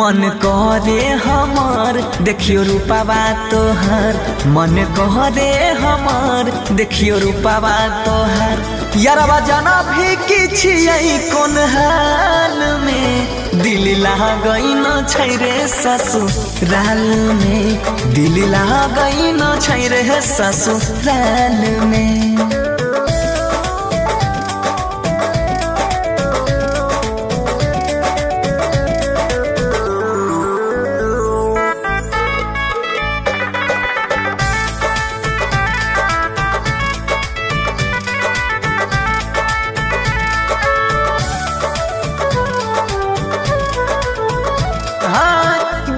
मन करे हमार देखियो रूपावा तोहार, मन करे हमार देखियो रूपावा तोहार। यारवा जाना भी किछि कोन हाल में, दिल लागई न छै रे ससुराल में, दिल लागई न छै रे ससुराल में।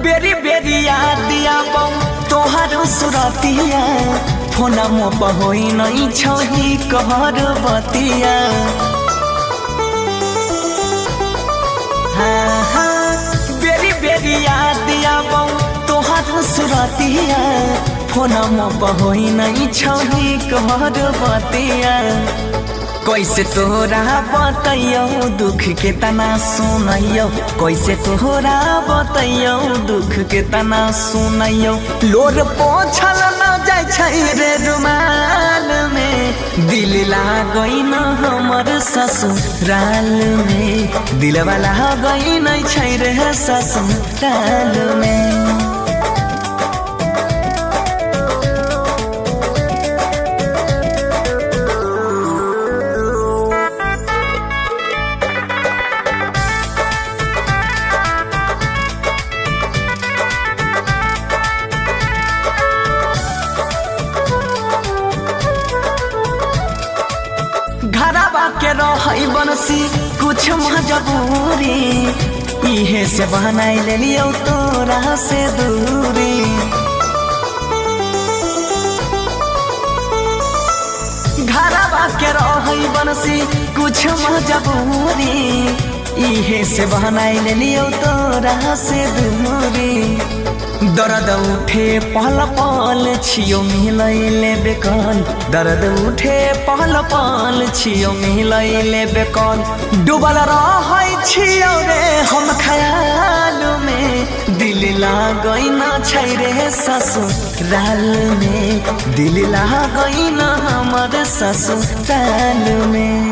बेरी बेरी याद आबौ तोहार सुरतिया, फोनमा बहोई नहीं छही कहर बतिया। बेरी बेरी याद आबौ तोहार सुरतिया, फोनमा बहोई नहीं छही कहर बतिया। कैसे तोहरा बतैयो दुख के तना सुनैयो, कैसे तोहरा बतैयो दुख के तना सुनैयो। लोर पोछल न जाय छै रे रुमाल में, दिल लागई न हमर ससुराल में, दिलवा लागई न छै रे ससुराल में। घरवा के रहई बनसी कुछ मजबूरी, इहे से बनाई ले लियो तोरा से दूरी। घरवा के रहई बनसी कुछ मजबूरी, इहे से बनाई ले लियो तोरा से दूरी। दर्द उठे पहल पल छियो मिलैले बेकल, दर्द उठे पहल पल छियो मिलैले बेकल। डूबल रहै छियो रे हम ख्याल में, दिल लागई न छै रे ससुराल में, दिल लागई न हमर ससुराल में।